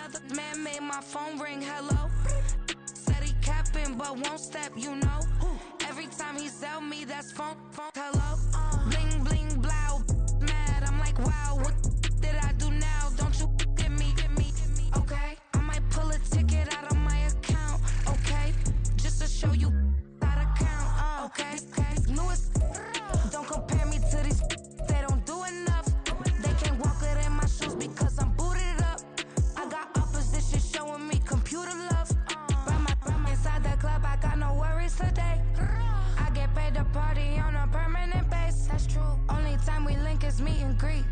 Another man made my phone ring, hello. Said he capping, but won't step, you know. Every time he sell me, that's phone, hello. Bling, bling, blow, mad. I'm like, wow, what did I do now? Don't you get me, okay? I might pull a ticket out of my account, okay? Just to show you how to count, okay? Newest, don't compare me to these, they don't do enough. They can't walk it in my shoes because I'm booted up. I got opposition showing me computer love. Inside the club, I got no worries today. I get paid to party on a permanent base. That's true. Only time we link is meet and greet.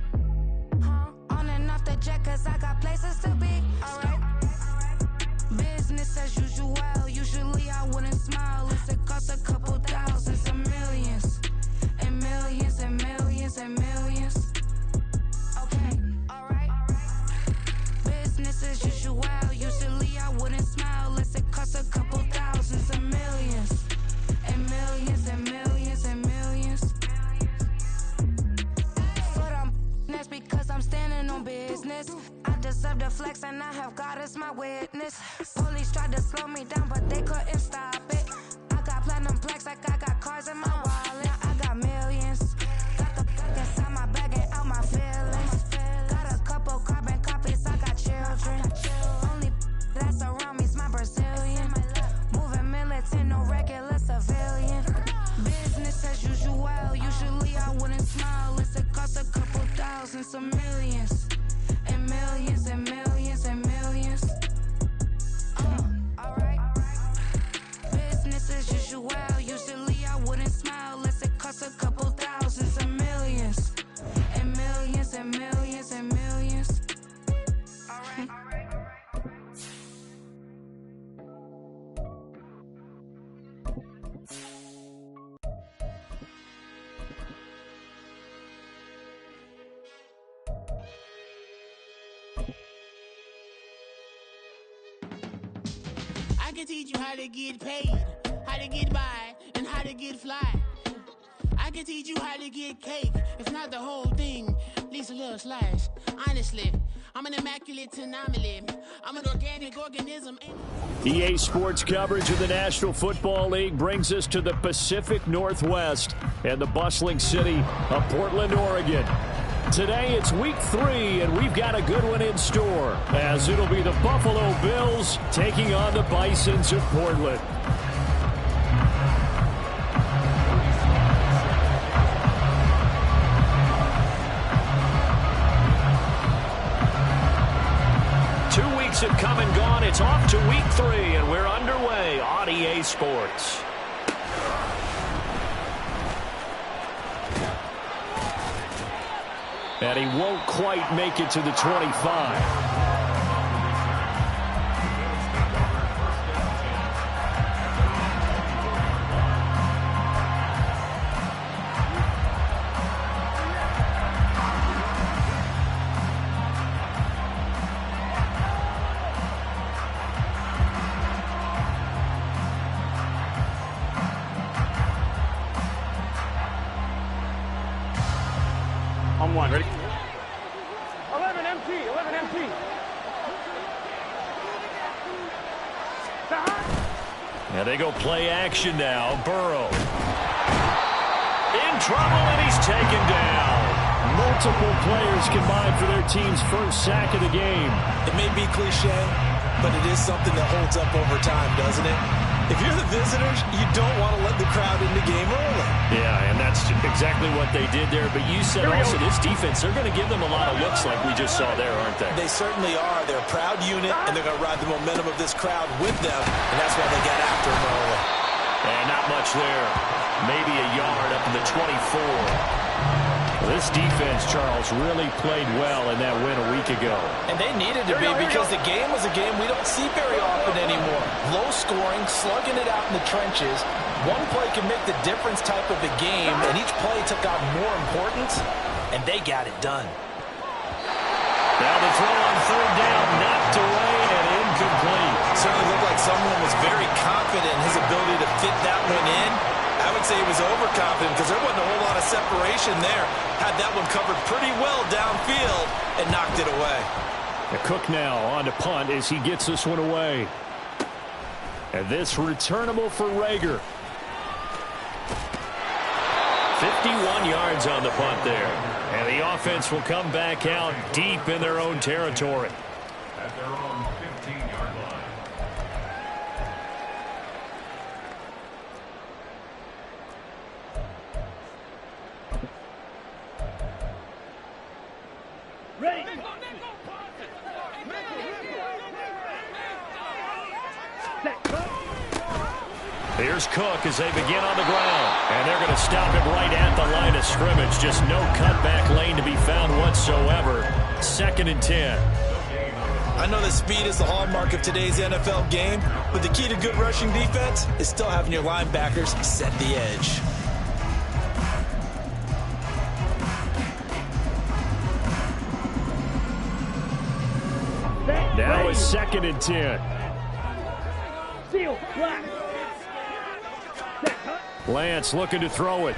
On and off the jet, cause I got places to be. Alright. Business as usual. Usually I wouldn't smile. It costs a couple thousands and millions. And millions and millions and millions. Okay, alright. Business as usual. Usually I wouldn't smile. It costs a couple thousands and millions. And millions and millions and millions. But that's because I'm standing on business. I deserve the flex and I have God as my witness. Police tried to slow me down, but they couldn't stop it. I got platinum plaques like I got cars in my wallet. I got millions. Got the fuck inside my bag and out my feelings. Got a couple carbon copies, I got children. Only that's around me's my Brazilian. Moving militant, no regular civilian. Business as usual. Usually I wouldn't smile. It costs a couple thousands of millions. And millions and millions and millions. Alright. Business as usual. Usually I wouldn't smile unless it costs a couple thousands of millions. And millions and millions and millions. Alright. I can teach you how to get paid, how to get by, and how to get fly. I can teach you how to get cake, if not the whole thing, at least a little slice. Honestly, I'm an immaculate anomaly. I'm an organic organism. EA Sports coverage of the National Football League brings us to the Pacific Northwest and the bustling city of Portland, Oregon. Today it's week 3, and we've got a good one in store, as it'll be the Buffalo Bills taking on the Bisons of Portland. Have come and gone. It's off to week 3, and we're underway on EA Sports. And he won't quite make it to the 25. On one, ready? 11 MT, 11 MT. And they go play action now. Burrow. In trouble, and he's taken down. Multiple players combined for their team's first sack of the game. It may be cliche, but it is something that holds up over time, doesn't it? If you're the visitors, you don't want to let the crowd in the game early. Yeah, and that's exactly what they did there. But you said also this defense, they're going to give them a lot of looks like we just saw there, aren't they? They certainly are. They're a proud unit, and they're going to ride the momentum of this crowd with them, and that's why they got after them early. And not much there. Maybe a yard up to the 24. This defense, Charles, really played well in that win a week ago. And they needed to be because the game was a game we don't see very often anymore. Low scoring, slugging it out in the trenches. One play can make the difference type of a game, and each play took on more importance, and they got it done. Now the throw on third down, knocked away and incomplete. Certainly looked like someone was very confident in his ability to fit that one in. I would say he was overconfident because there wasn't a whole lot of separation there. Had that one covered pretty well downfield and knocked it away. Cook now on to punt as he gets this one away. And this returnable for Rager. 51 yards on the punt there. And the offense will come back out deep in their own territory. At their own 15-yard line. Here's Cook as they begin on the ground. And they're going to stop him right at the line of scrimmage. Just no cutback lane to be found whatsoever. 2nd and 10. I know that speed is the hallmark of today's NFL game, but the key to good rushing defense is still having your linebackers set the edge. Now it's 2nd and 10. Lance looking to throw it.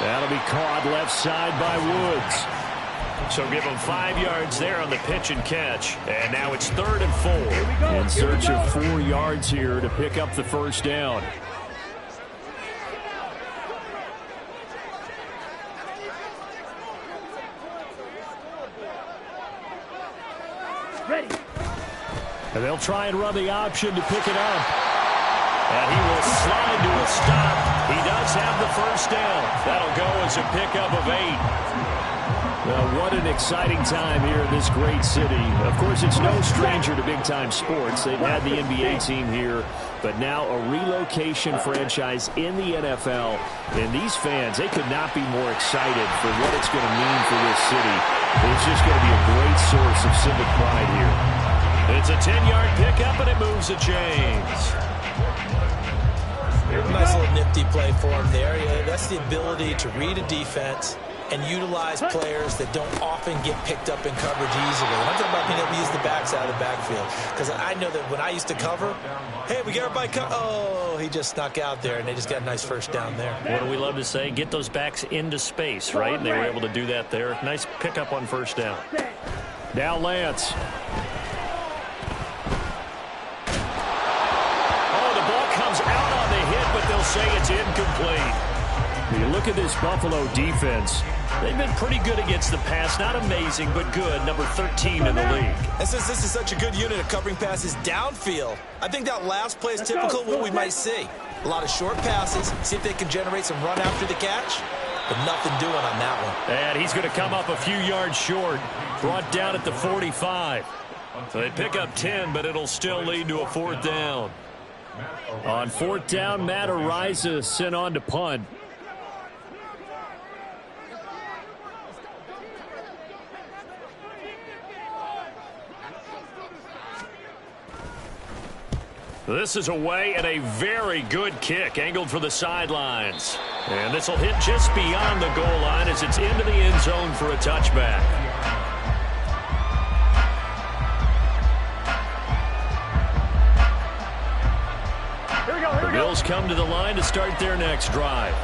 That'll be caught left side by Woods. So give him 5 yards there on the pitch and catch. And now it's 3rd and 4. In search of 4 yards here to pick up the first down. And they'll try and run the option to pick it up. And he will slide to a stop. He does have the first down. That'll go as a pickup of 8. Well, what an exciting time here in this great city. Of course, it's no stranger to big-time sports. They've had the NBA team here, but now a relocation franchise in the NFL. And these fans, they could not be more excited for what it's going to mean for this city. It's just going to be a great source of civic pride here. It's a 10-yard pickup, and it moves the chains. Nice little nifty play for him there. Yeah, that's the ability to read a defense and utilize players that don't often get picked up in coverage easily. And I'm talking about being able to use the backs out of the backfield. Because I know that when I used to cover, hey, we got everybody covered. Oh, he just snuck out there, and they just got a nice first down there. What do we love to say? Get those backs into space, right? And they were able to do that there. Nice pickup on first down. Now Lance. Out on the hit, but they'll say it's incomplete. You look at this Buffalo defense. They've been pretty good against the pass. Not amazing, but good. Number 13 in the league. And since this is such a good unit of covering passes downfield, I think that last play is typical of what we might see. A lot of short passes. See if they can generate some run after the catch. But nothing doing on that one. And he's going to come up a few yards short. Brought down at the 45. So they pick up 10, but it'll still lead to a 4th down. On 4th down, Matt Ariza sent on to punt. This is away and a very good kick, angled for the sidelines. And this will hit just beyond the goal line as it's into the end zone for a touchback. The Bills come to the line to start their next drive.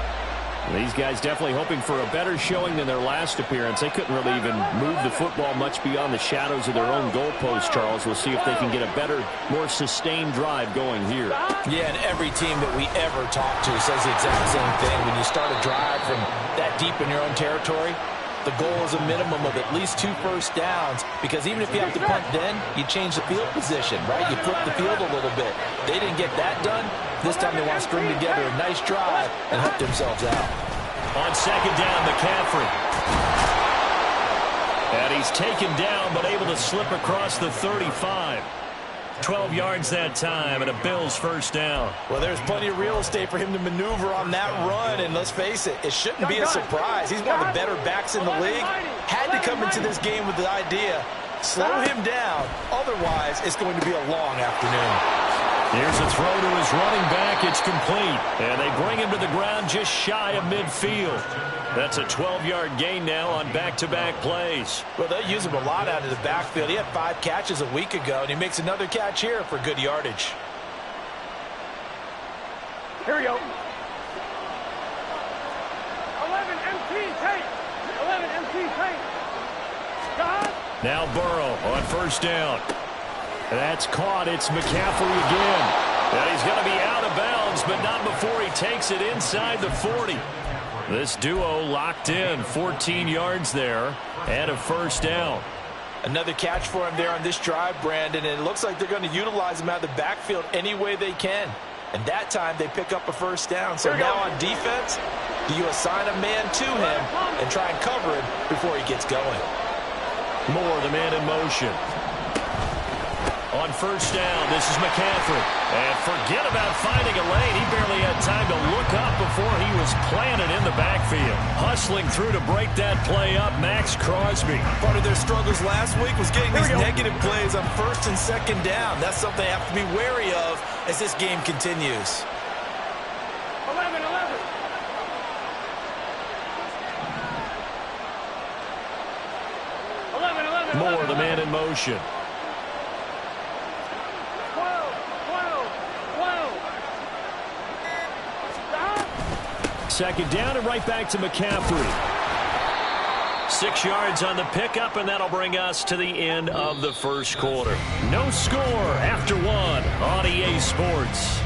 These guys definitely hoping for a better showing than their last appearance. They couldn't really even move the football much beyond the shadows of their own goalpost, Charles. We'll see if they can get a better, more sustained drive going here. Yeah, and every team that we ever talk to says the exact same thing. When you start a drive from that deep in your own territory, the goal is a minimum of at least 2 first downs, because even if you have to punt then, you change the field position, right? You flip the field a little bit. They didn't get that done. This time they want to string together a nice drive and help themselves out. On 2nd down, McCaffrey. And he's taken down, but able to slip across the 35. 12 yards that time, and a Bills first down. Well, there's plenty of real estate for him to maneuver on that run, and let's face it, it shouldn't be a surprise. He's one of the better backs in the league. Had to come into this game with the idea, slow him down, otherwise it's going to be a long afternoon. Here's a throw to his running back. It's complete, and they bring him to the ground just shy of midfield. That's a 12-yard gain now on back-to-back plays. Well, they use him a lot out of the backfield. He had 5 catches a week ago, and he makes another catch here for good yardage. Here we go. 11 MT tape. 11 MT tape. Now Burrow on first down. That's caught. It's McCaffrey again. And he's going to be out of bounds, but not before he takes it inside the 40. This duo locked in. 14 yards there and a first down. Another catch for him there on this drive, Brandon, and it looks like they're going to utilize him out of the backfield any way they can. And that time they pick up a first down. So now on defense, do you assign a man to him and try and cover him before he gets going? Moore, the man in motion. On first down, this is McCaffrey. And forget about finding a lane. He barely had time to look up before he was planted in the backfield. Hustling through to break that play up, Max Crosby. Part of their struggles last week was getting these negative plays on first and second down. That's something they have to be wary of as this game continues. 11. Moore, the man in motion. 12. Second down and right back to McCaffrey. 6 yards on the pickup, and that'll bring us to the end of the first quarter. No score after one on EA Sports.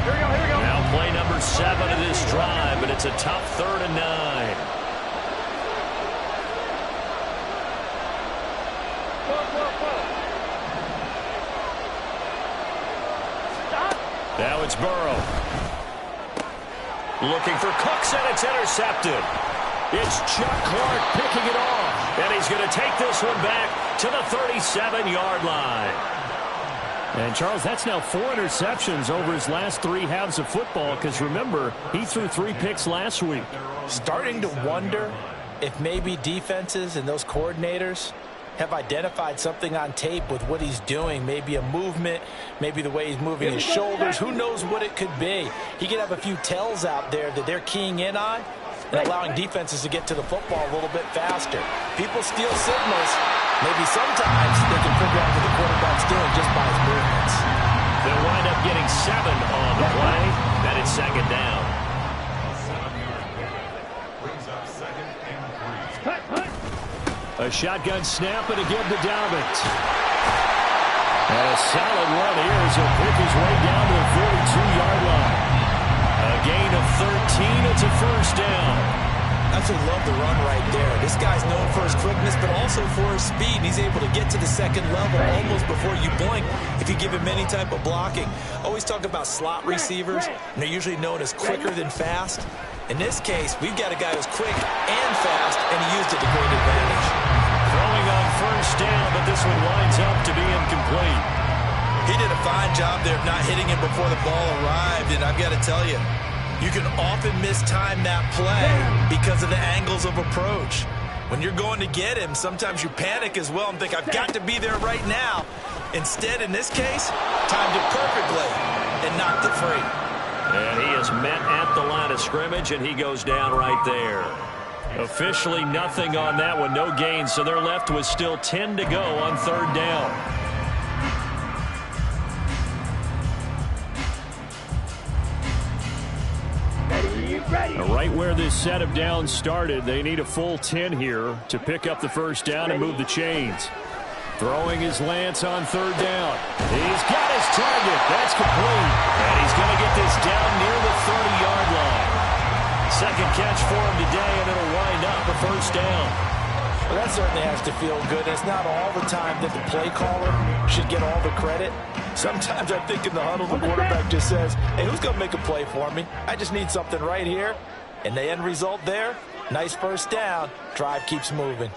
Now play number 7 of this drive, but it's a tough 3rd and 9. Now it's Burrow. Looking for Cooks, and it's intercepted. It's Chuck Clark picking it off. And he's going to take this one back to the 37-yard line. And, Charles, that's now 4 interceptions over his last 3 halves of football, because, remember, he threw 3 picks last week. Starting to wonder if maybe defenses and those coordinators have identified something on tape with what he's doing. Maybe a movement, maybe the way he's moving his shoulders. Who knows what it could be? He could have a few tells out there that they're keying in on and allowing defenses to get to the football a little bit faster. People steal signals. Maybe sometimes they can figure out what the quarterback's doing just by his movements. They'll wind up getting 7 on the play. Then it's second down. A shotgun snap, and again to Dalvin. And a solid run here as he'll pick his way down to the 42-yard line. A gain of 13. It's a first down. Absolutely love the run right there. This guy's known for his quickness, but also for his speed. And he's able to get to the second level almost before you blink if you give him any type of blocking. Always talk about slot receivers, and they're usually known as quicker than fast. In this case, we've got a guy who's quick and fast, and he used it to great advantage. Throwing on first down, but this one winds up to be incomplete. He did a fine job there of not hitting him before the ball arrived, and I've got to tell you, you can often mistime that play because of the angles of approach. When you're going to get him, sometimes you panic as well and think, I've got to be there right now. Instead, in this case, timed it perfectly and knocked it free. And he is met at the line of scrimmage, and he goes down right there. Officially nothing on that one, no gain, so they're left with still 10 to go on third down. Right where this set of downs started, they need a full 10 here to pick up the first down and move the chains. Throwing his Lance on third down. He's got his target. That's complete. And he's going to get this down near the 30-yard line. Second catch for him today, and it'll wind up a first down. Well, that certainly has to feel good. It's not all the time that the play caller should get all the credit. Sometimes I think in the huddle, the quarterback just says, hey, who's going to make a play for me? I just need something right here. And the end result there, nice first down. Drive keeps moving.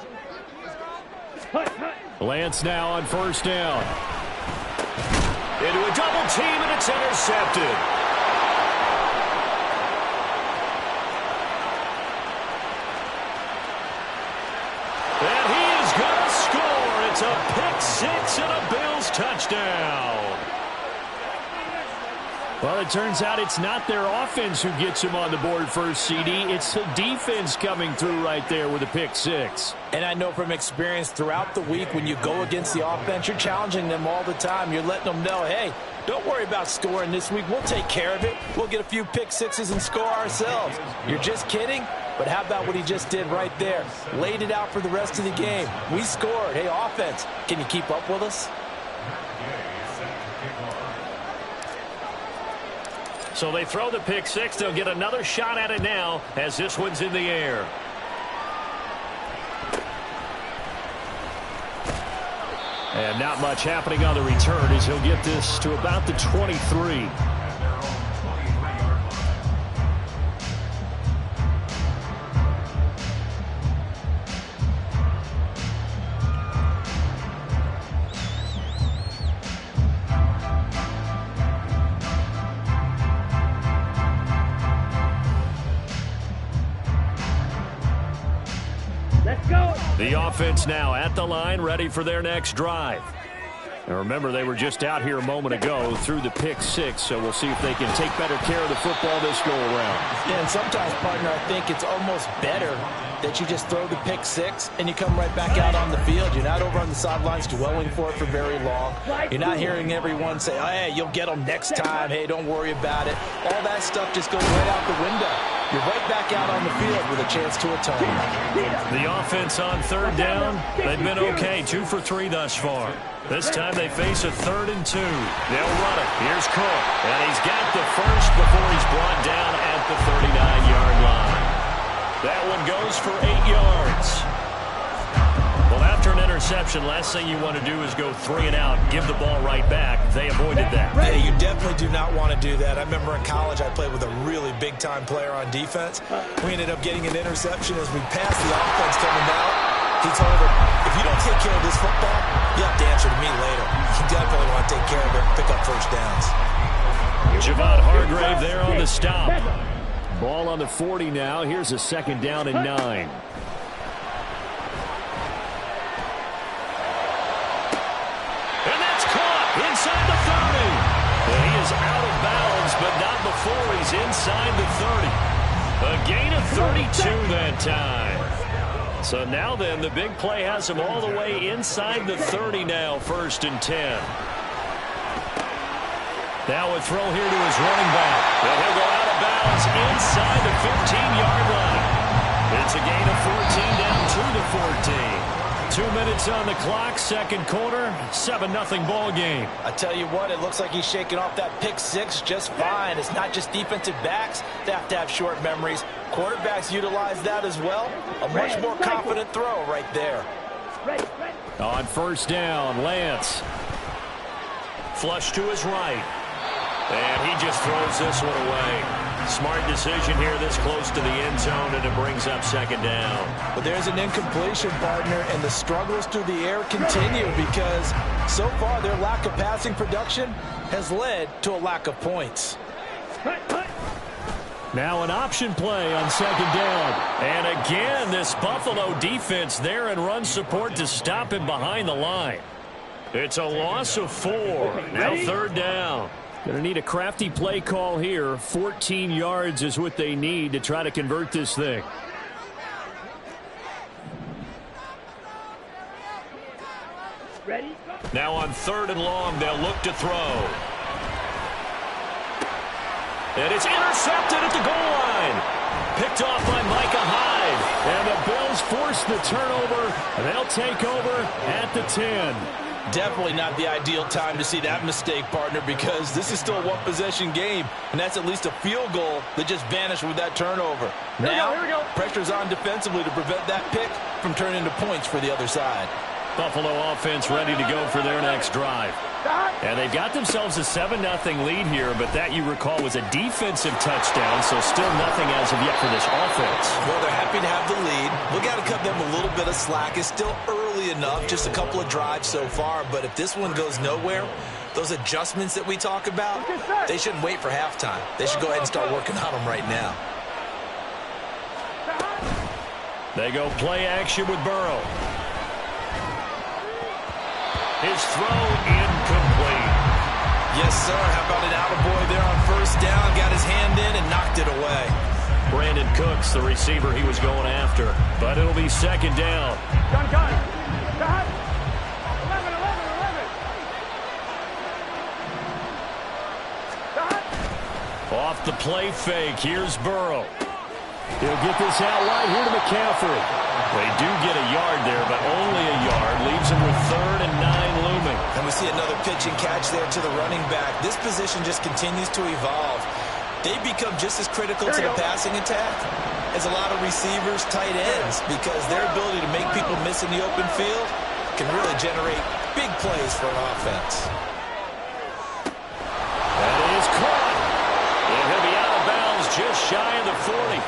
Lance now on first down. Into a double team, and it's intercepted. And he is going to score. It's a pick six and a Bills touchdown. Well, it turns out it's not their offense who gets him on the board first, CD. It's the defense coming through right there with a pick six. And I know from experience throughout the week when you go against the offense, you're challenging them all the time. You're letting them know, hey, Don't worry about scoring this week. We'll take care of it. We'll get a few pick sixes and score ourselves. You're just kidding? But how about what he just did right there? Laid it out for the rest of the game. We scored. Hey, offense, can you keep up with us? So they throw the pick six. They'll get another shot at it now as this one's in the air. And not much happening on the return as he'll get this to about the 23. The offense now at the line, ready for their next drive. And remember, they were just out here a moment ago through the pick six, so we'll see if they can take better care of the football this go-around. Yeah, and sometimes, partner, I think it's almost better that you just throw the pick six and you come right back out on the field. You're not over on the sidelines dwelling for it for very long. You're not hearing everyone say, oh, hey, you'll get them next time. Hey, don't worry about it. All that stuff just goes right out the window. You're right back out on the field with a chance to atone. The offense on third down, they've been okay, 2 for 3 thus far. This time they face a 3rd and 2. They'll run it. Here's Cook, and he's got the first before he's brought down at the 39-yard line. That one goes for 8 yards. Well, after an interception, last thing you want to do is go 3 and out, give the ball right back. They avoided that. Yeah, you definitely do not want to do that. I remember in college I played with a really big-time player on defense. We ended up getting an interception as we passed the offense coming down. He told him, if you don't take care of this football, you have to answer to me later. You definitely want to take care of it, pick up first downs. Javon Hargrave there on the stop. Ball on the 40 now. Here's a 2nd down and 9. Inside the 30. And he is out of bounds, but not before he's inside the 30. A gain of 32 that time. So now then, the big play has him all the way inside the 30 now, 1st and 10. Now a throw here to his running back. And he'll go out of bounds inside the 15-yard line. It's a gain of 14 down to the 14. 2 minutes on the clock, 2nd quarter, 7-0 ball game. I tell you what, it looks like he's shaking off that pick six just fine. It's not just defensive backs. They have to have short memories. Quarterbacks utilize that as well. A much more confident throw right there. On 1st down, Lance. Flush to his right. And he just throws this one away. Smart decision here this close to the end zone, and it brings up 2nd down. But there's an incompletion, partner, and the struggles through the air continue because so far their lack of passing production has led to a lack of points. Now an option play on 2nd down. And again, this Buffalo defense there in run support to stop him behind the line. It's a loss of 4. Now 3rd down. Going to need a crafty play call here. 14 yards is what they need to try to convert this thing. Ready? Now on 3rd and long, they'll look to throw. And it's intercepted at the goal line. Picked off by Micah Hyde. And the Bills force the turnover, and they'll take over at the 10. Definitely not the ideal time to see that mistake, partner, because this is still a one-possession game, and that's at least a field goal that just vanished with that turnover. Now, pressure's on defensively to prevent that pick from turning into points for the other side. Buffalo offense ready to go for their next drive. And they've got themselves a 7-0 lead here, but that, you recall, was a defensive touchdown, so still nothing as of yet for this offense. Well, they're happy to have the lead. We've got to cut them a little bit of slack. It's still early enough, just a couple of drives so far, but if this one goes nowhere, those adjustments that we talk about, they shouldn't wait for halftime. They should go ahead and start working on them right now. They go play action with Burrow. His throw incomplete. Yes, sir. How about an attaboy there on 1st down? Got his hand in and knocked it away. Brandon Cooks, the receiver he was going after. But it'll be 2nd down. Gun. 11. Off the play fake, here's Burrow. He'll get this out wide here to McCaffrey. They do get a yard there, but only a yard. Leaves him with 3rd and 9 looming. And we see another pitch and catch there to the running back. This position just continues to evolve. They become just as critical to the passing attack as a lot of receivers, tight ends, because their ability to make people miss in the open field can really generate big plays for an offense. That is caught. And he'll be out of bounds just shy of the 40.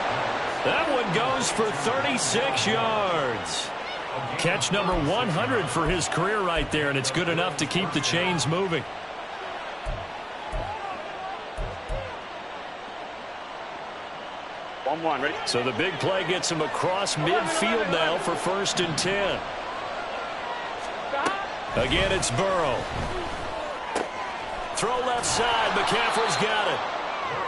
That one goes for 36 yards. Catch number 100 for his career right there, and it's good enough to keep the chains moving. Ready? So the big play gets him across midfield now for 1st and 10. Again, it's Burrow. Throw left side. McCaffrey's got it.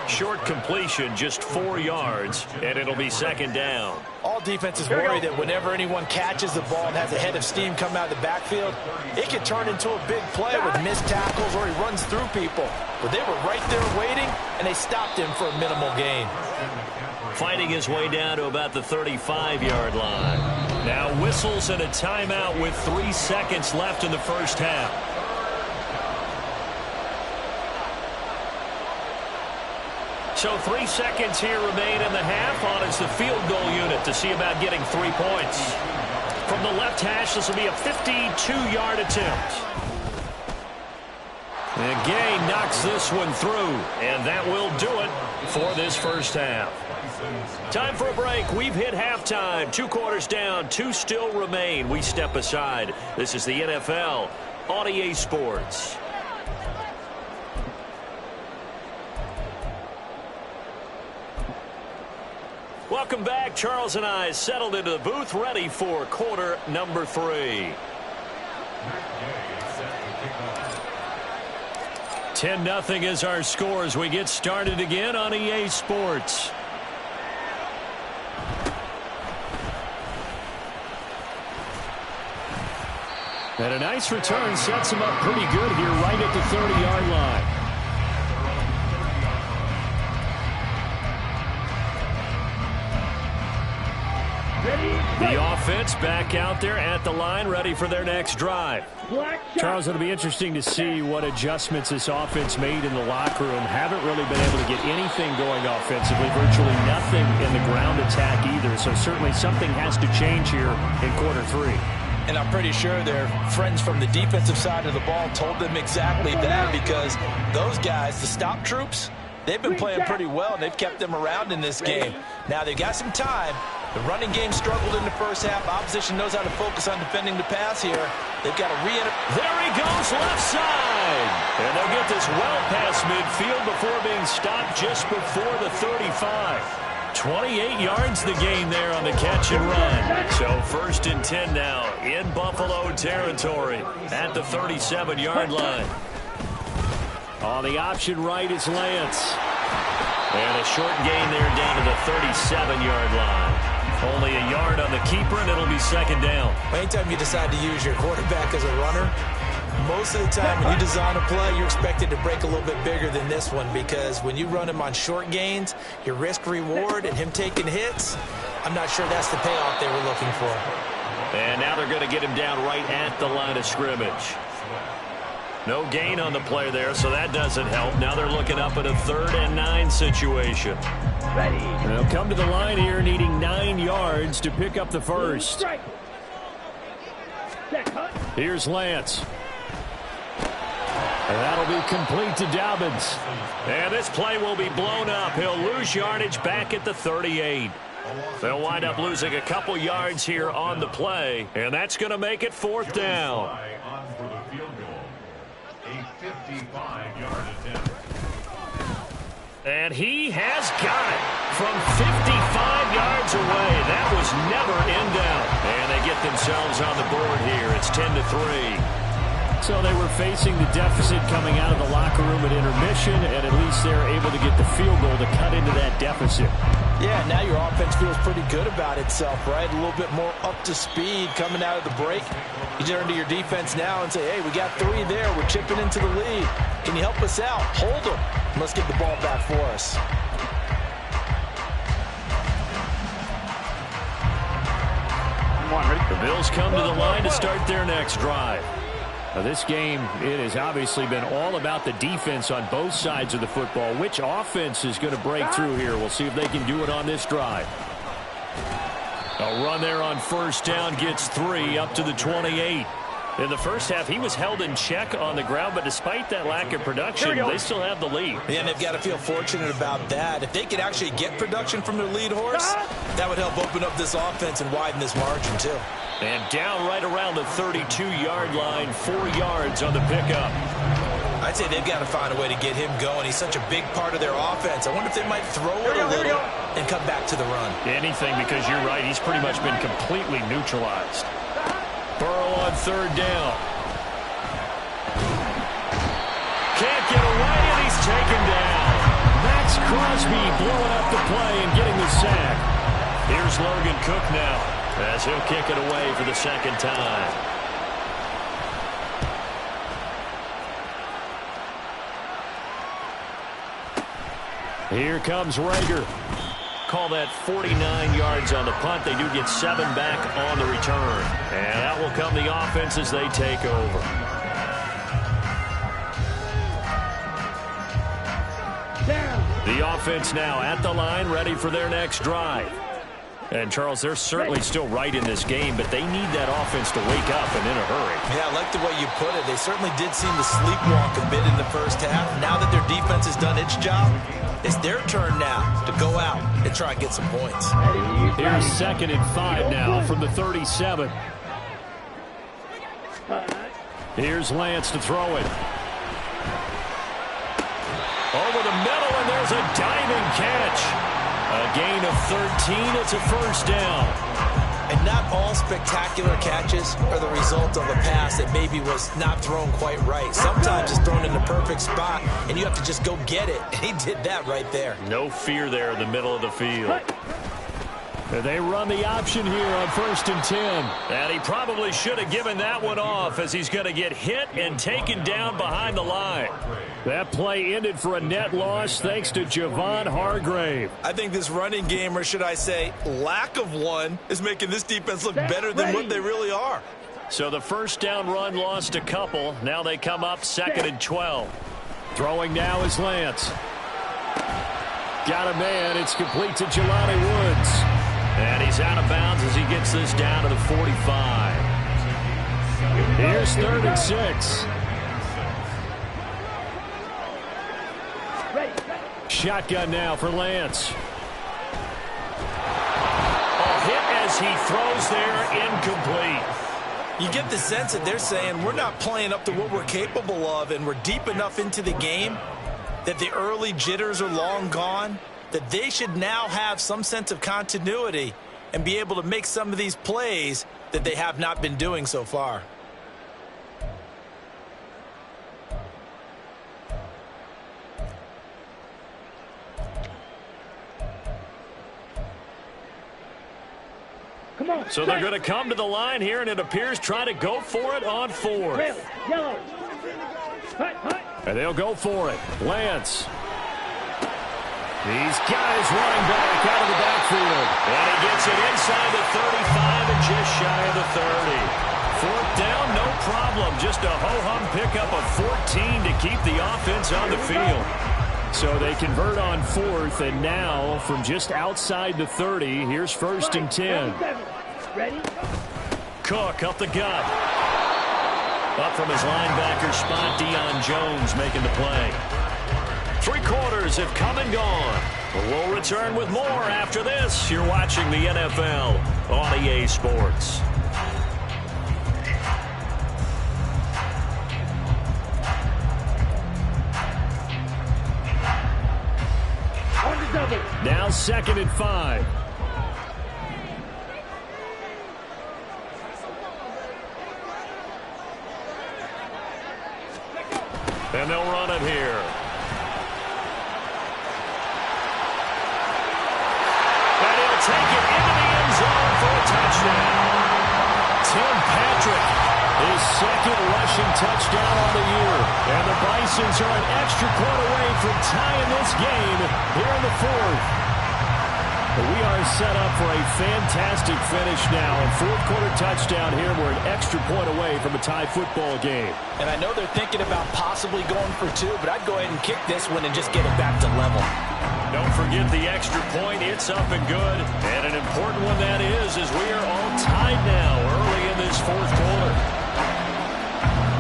Short completion, just 4 yards, and it'll be 2nd down. All defenses worry that whenever anyone catches the ball and has a head of steam come out of the backfield, it can turn into a big play with missed tackles or he runs through people. But they were right there waiting, and they stopped him for a minimal gain. Fighting his way down to about the 35-yard line. Now whistles and a timeout with 3 seconds left in the first half. So 3 seconds here remain in the half. On is the field goal unit to see about getting 3 points. From the left hash, this will be a 52-yard attempt. And Gay knocks this one through, and that will do it for this first half. Time for a break. We've hit halftime. 2 quarters down, 2 still remain. We step aside. This is the NFL on EA Sports. Welcome back. Charles and I settled into the booth, ready for quarter number 3. 10-0 is our score as we get started again on EA Sports. And a nice return sets him up pretty good here right at the 30-yard line. The offense back out there at the line, ready for their next drive. Charles, it'll be interesting to see what adjustments this offense made in the locker room. Haven't really been able to get anything going offensively, virtually nothing in the ground attack either. So certainly something has to change here in quarter 3. And I'm pretty sure their friends from the defensive side of the ball told them exactly that, because those guys, the stop troops, they've been playing pretty well, and they've kept them around in this game. Now they've got some time. The running game struggled in the first half. Opposition knows how to focus on defending the pass here. They've got to re-enter. There he goes, left side. And they'll get this well past midfield before being stopped just before the 35. 28 yards the gain there on the catch and run. So 1st and 10 now in Buffalo territory at the 37-yard line. On the option right is Lance. And a short gain there down to the 37-yard line. Only a yard on the keeper, and it'll be 2nd down. Anytime you decide to use your quarterback as a runner, most of the time when you design a play, you're expected to break a little bit bigger than this one, because when you run him on short gains, your risk-reward and him taking hits, I'm not sure that's the payoff they were looking for. And now they're going to get him down right at the line of scrimmage. No gain on the play there, so that doesn't help. Now they're looking up at a 3rd and 9 situation. They'll come to the line here needing 9 yards to pick up the first. Here's Lance. And that'll be complete to Dobbins. And this play will be blown up. He'll lose yardage back at the 38. They'll wind up losing a couple yards here on the play, and that's going to make it 4th down. And he has got it from 55 yards away. That was never in doubt. And they get themselves on the board here. It's 10-3. So they were facing the deficit coming out of the locker room at intermission, and at least they're able to get the field goal to cut into that deficit. Yeah, now your offense feels pretty good about itself, right? A little bit more up to speed coming out of the break. You turn to your defense now and say, hey, we got 3 there. We're chipping into the lead. Can you help us out? Hold them. Let's get the ball back for us. The Bills come to the line to start their next drive. Now, this game, it has obviously been all about the defense on both sides of the football. Which offense is going to break through here? We'll see if they can do it on this drive. A run there on first down gets 3 up to the 28. In the first half, he was held in check on the ground, but despite that lack of production, they still have the lead. Yeah, and they've got to feel fortunate about that. If they could actually get production from their lead horse, that would help open up this offense and widen this margin, too. And down right around the 32-yard line, 4 yards on the pickup. I'd say they've got to find a way to get him going. He's such a big part of their offense. I wonder if they might throw it a little and come back to the run. Anything, because you're right. He's pretty much been completely neutralized. Burrow on third down. Can't get away, and he's taken down. Max Crosby blowing up the play and getting the sack. Here's Logan Cook now, as he'll kick it away for the second time. Here comes Rager. Call that 49 yards on the punt. They do get 7 back on the return. And that will come the offense as they take over. The offense now at the line, ready for their next drive. And, Charles, they're certainly still right in this game, but they need that offense to wake up and in a hurry. Yeah, I like the way you put it. They certainly did seem to sleepwalk a bit in the first half. Now that their defense has done its job, it's their turn now to go out and try and get some points. Here's 2nd and 5 now from the 37. Here's Lance to throw it. Over the middle, and there's a diving catch. A gain of 13. It's a first down. And not all spectacular catches are the result of a pass that maybe was not thrown quite right. Sometimes it's thrown in the perfect spot, and you have to just go get it. And he did that right there. No fear there in the middle of the field. They run the option here on 1st and 10. And he probably should have given that one off, as he's going to get hit and taken down behind the line. That play ended for a net loss thanks to Javon Hargrave. I think this running game, or should I say lack of one, is making this defense look better than what they really are. So the first down run lost a couple. Now they come up 2nd and 12. Throwing now is Lance. Got a man. It's complete to Jelani Woods. And he's out of bounds as he gets this down to the 45. Here's 3rd and 6. Shotgun now for Lance. A hit as he throws there, incomplete. You get the sense that they're saying we're not playing up to what we're capable of, and we're deep enough into the game that the early jitters are long gone, that they should now have some sense of continuity and be able to make some of these plays that they have not been doing so far. So they're going to come to the line here, and it appears try to go for it on 4th. And they'll go for it. Lance. These guys running back out of the backfield. And he gets it inside the 35 and just shy of the 30. 4th down, no problem. Just a ho-hum pickup of 14 to keep the offense on the field. So they convert on 4th, and now from just outside the 30, here's 1st and 10. Ready? Cook up the gut. Up from his linebacker spot, Deion Jones making the play. 3 quarters have come and gone. We'll return with more after this. You're watching the NFL on EA Sports. Now 2nd and 5. And they'll run it here. And he'll take it into the end zone for a touchdown. Tim Patrick His second rushing touchdown on the year. And the Bisons are an extra point away from tying this game here in the fourth. We are set up for a fantastic finish now. A fourth-quarter touchdown here. We're an extra point away from a tie football game. And I know they're thinking about possibly going for two, but I'd go ahead and kick this one and just get it back to level. Don't forget the extra point. It's up and good. And an important one that is, as we are all tied now early in this fourth quarter.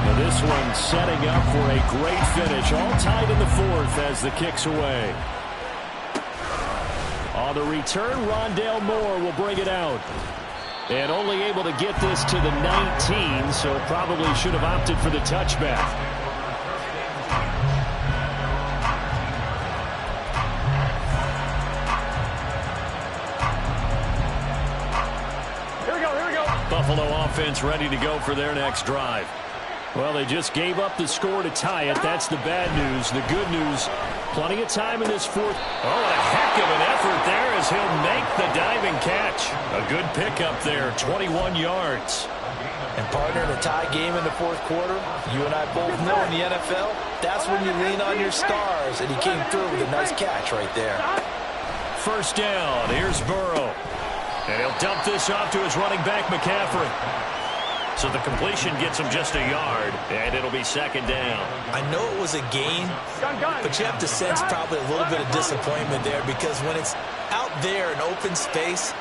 Now this one setting up for a great finish. All tied in the fourth as the kick's away. On the return, Rondale Moore will bring it out. And only able to get this to the 19, so probably should have opted for the touchback. Here we go. Buffalo offense ready to go for their next drive. Well, they just gave up the score to tie it. That's the bad news. The good news, plenty of time in this fourth. Oh, a heck of an effort there as he'll make the diving catch. A good pickup there, 21 yards. And partner, in a tie game in the fourth quarter, you and I both know in the NFL, that's when you lean on your stars. And he came through with a nice catch right there. First down, here's Burrow. And he'll dump this off to his running back, McCaffrey. So the completion gets him just a yard, and it'll be second down. I know it was a gain, but you have to sense probably a little bit of disappointment there because when it's out there in open space,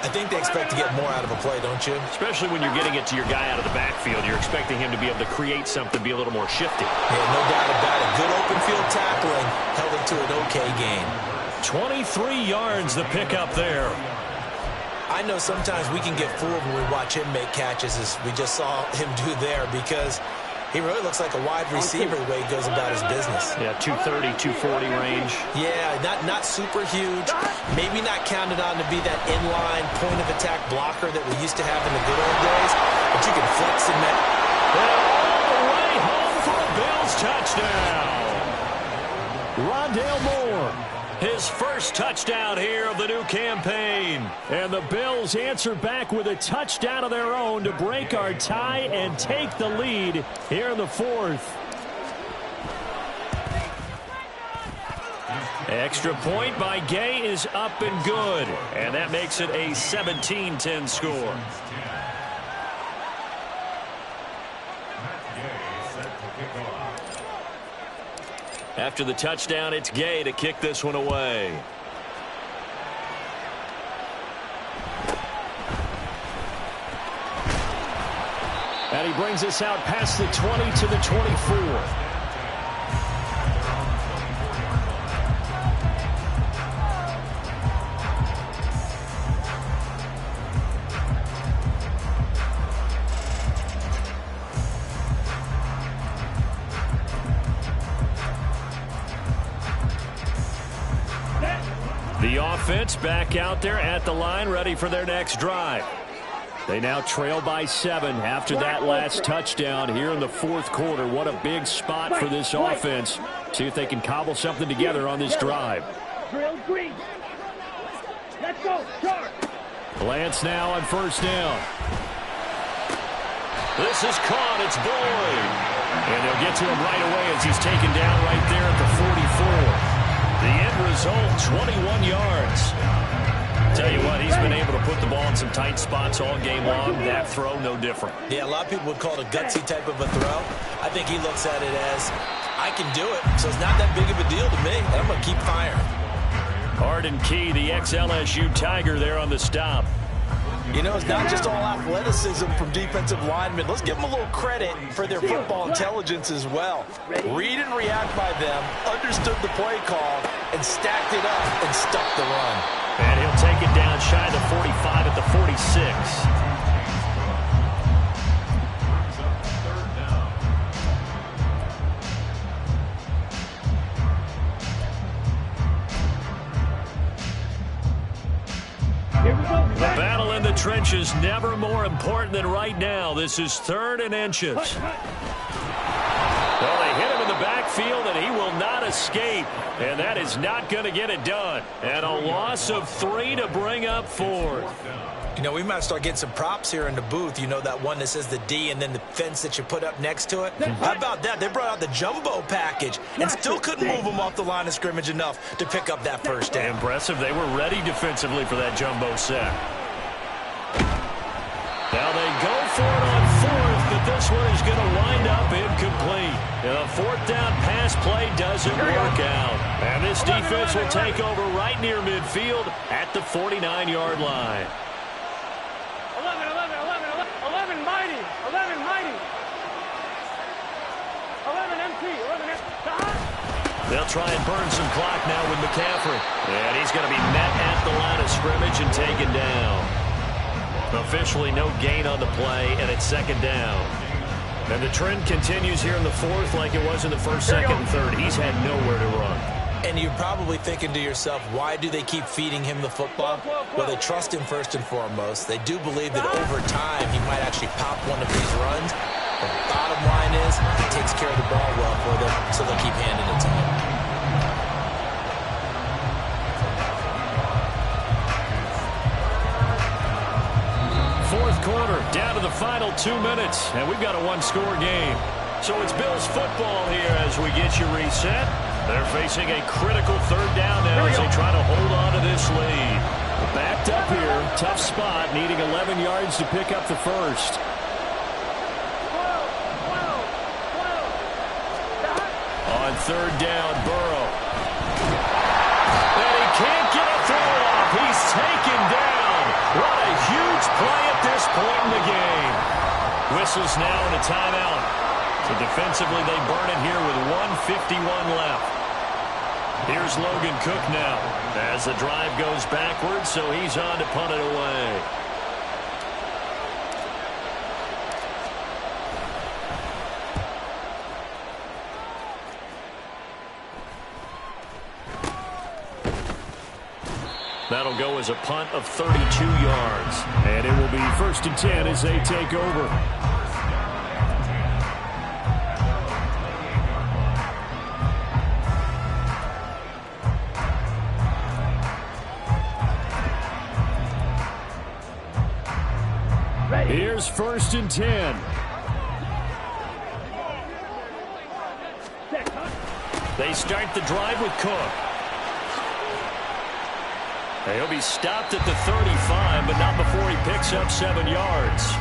I think they expect to get more out of a play, don't you? Especially when you're getting it to your guy out of the backfield. You're expecting him to be able to create something, be a little more shifty. Yeah, no doubt about it. Good open field tackling held it to an okay gain. 23 yards the pickup there. I know sometimes we can get fooled when we watch him make catches, as we just saw him do there, because he really looks like a wide receiver the way he goes about his business. Yeah, 230, 240 range. Yeah, not super huge. Maybe not counted on to be that inline point-of-attack blocker that we used to have in the good old days, but you can flex him that. All the way home for a Bills touchdown. Rondale Moore. His first touchdown here of the new campaign. And the Bills answer back with a touchdown of their own to break our tie and take the lead here in the fourth. Extra point by Gay is up and good. And that makes it a 17-10 score. After the touchdown, it's Gay to kick this one away. And he brings us out past the 20 to the 24. The offense back out there at the line, ready for their next drive. They now trail by 7 after that last touchdown here in the fourth quarter. What a big spot for this offense. See if they can cobble something together on this drive. Drill green. Let's go. Charge. Lance now on first down. This is caught. It's Boyd. And they'll get to him right away as he's taken down right there at the 44. The end result, 21 yards. Tell you what, he's been able to put the ball in some tight spots all game long. That throw, no different. Yeah, a lot of people would call it a gutsy type of a throw. I think he looks at it as, I can do it, so it's not that big of a deal to me. I'm going to keep firing. Arden Key, the ex-LSU Tiger there on the stop. You know, it's not just all athleticism from defensive linemen. Let's give them a little credit for their football intelligence as well. Read and react by them, understood the play call, and stacked it up and stuck the run. And he'll take it down shy of the 45 at the 46. The battle in the trenches never more important than right now. This is 3rd and inches. Well, they hit him in the backfield, and he will not escape. And that is not going to get it done. And a loss of 3 to bring up 4. You know, we might start getting some props here in the booth. You know, that one that says the D and then the fence that you put up next to it? How about that? They brought out the jumbo package and still couldn't move them off the line of scrimmage enough to pick up that first down. Impressive. They were ready defensively for that jumbo set. Now they go for it on fourth, but this one is going to wind up incomplete. The fourth down pass play doesn't work out. And this defense will take over right near midfield at the 49-yard line. 11 mighty. 11 mighty. 11 MT. 11 MT. They'll try and burn some clock now with McCaffrey. And he's going to be met at the line of scrimmage and taken down. Officially no gain on the play, and it's second down. And the trend continues here in the fourth like it was in the first, second, and third. He's had nowhere to run. And you're probably thinking to yourself, why do they keep feeding him the football? Well, they trust him first and foremost. They do believe that over time he might actually pop one of these runs. But the bottom line is he takes care of the ball well for them, so they'll keep handing it to him. Fourth quarter, down to the final 2 minutes, and we've got a one-score game. So it's Bills football here as we get you reset. They're facing a critical third down now as they try to hold on to this lead. Backed up here, tough spot, needing 11 yards to pick up the first. On third down, Burrow. And he can't get a throw off. He's taken down. What a huge play at this point in the game. Whistles now and a timeout. So defensively, they burn it here with 1:51 left. Here's Logan Cook now as the drive goes backwards, so he's on to punt it away. That'll go as a punt of 32 yards. And it will be 1st and 10 as they take over. Here's 1st and 10. They start the drive with Cook. He'll be stopped at the 35, but not before he picks up 7 yards.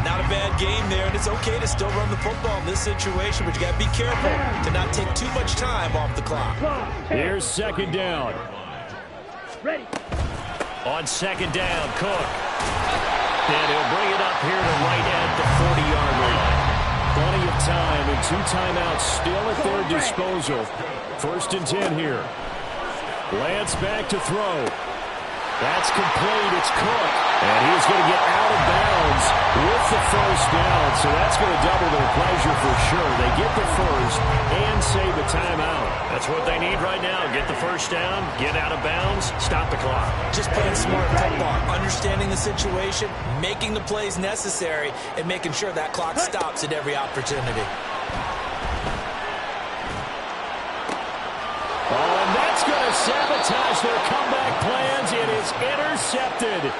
Not a bad game there, and it's okay to still run the football in this situation, but you got to be careful to not take too much time off the clock. Here's 2nd down. Ready. On 2nd down, Cook. And he'll bring it up here to right at the 40-yard line. Plenty of time and 2 timeouts still at their disposal. 1st and 10 here. Lance back to throw. That's complete. It's Cook. And he's going to get out of bounds with the first down. So that's going to double their pleasure for sure. They get the first and save a timeout. That's what they need right now. Get the first down, get out of bounds, stop the clock. Just playing smart football, understanding the situation, making the plays necessary, and making sure that clock stops at every opportunity. Oh, and that's going to sabotage their comeback plans. It is intercepted.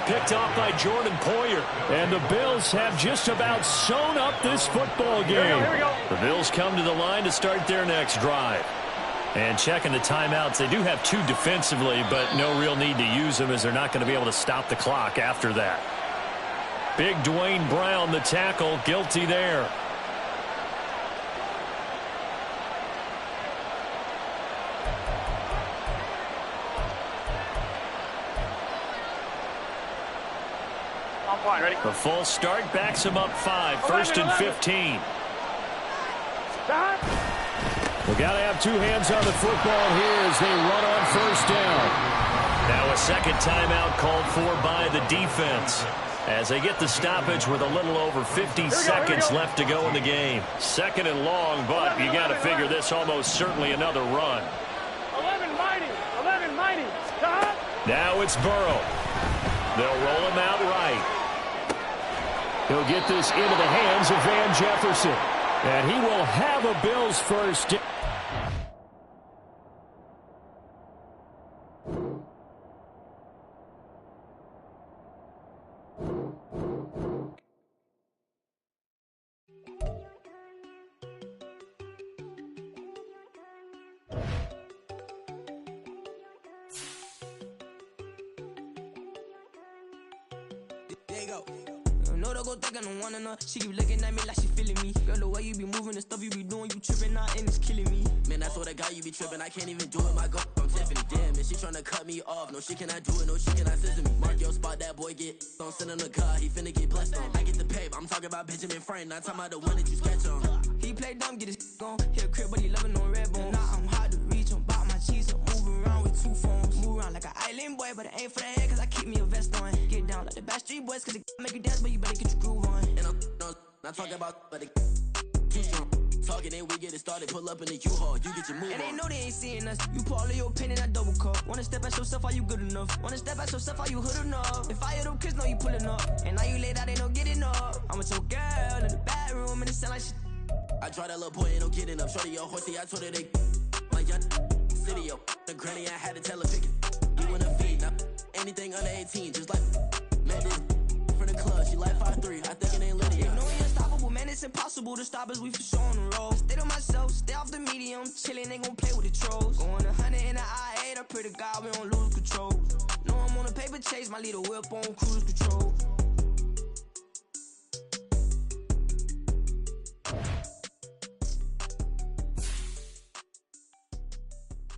Picked off by Jordan Poyer. And the Bills have just about sewn up this football game. Here we go. The Bills come to the line to start their next drive. And checking the timeouts, they do have 2 defensively, but no real need to use them as they're not going to be able to stop the clock after that. Big Dwayne Brown, the tackle, guilty there. Ready. The full start backs him up 5. 1st and 15. We got to have 2 hands on the football here as they run on 1st down. Now a second timeout called for by the defense as they get the stoppage with a little over 50 seconds left to go in the game. 2nd and long, but you got to figure this almost certainly another run. 11 mighty. 11 mighty. Now it's Burrow. They'll roll him out right. He'll get this into the hands of Van Jefferson. And he will have a Bills first. go. You know they go think I don't want her. She keep looking at me like she feeling me. Girl, the way you be moving, the stuff you be doing, you tripping out and it's killing me. Man, that's what I got, you be tripping. I can't even do it, my girl from Tiffany. Damn, and she tryna cut me off. No, she cannot do it, no, she cannot scissor me. Mark your spot, that boy get don't send him a car, he finna get blessed on. I get the pay, but I'm talking about Benjamin Franklin, not talking about the one that you sketch on. He play dumb, get his on. Hit a crib, but he loving on red bone. Now I'm hard to reach, I'm bout my cheese, I'm moving around with 2 phones. Move around like an island boy, but it ain't for the head, cause I keep me a vest on. Get down like the Backstreet Boys, cause it make you dance, but you better get your groove on. And I'm not talking about, but it too strong. Talking, then we get it started, pull up in the U-Haul, you get your move and on. they know they ain't seeing us. You pull all of your pin in that double cup. Wanna step at yourself, are you good enough? Wanna step at yourself, are you hood enough? If I hear them kids, know you pulling up. And now you laid out, they don't get enough. I'm with your girl in the bedroom, and it sound like shit. I draw that little boy, ain't no getting up. Shorty, your horsey, I told her they my young city, yo. The granny, I had to tell her pick it. You wanna feed, now anything under 18, just like Madden. From the club, she like 5'3", I think it ain't Lydia. No, we unstoppable, man, it's impossible to stop us, we for sure on the road. Stay to myself, stay off the medium, chillin', ain't gon' play with the trolls. Going 100 in the I-8, I pray to God we don't lose control. No, I'm on a paper chase, my little whip on cruise control.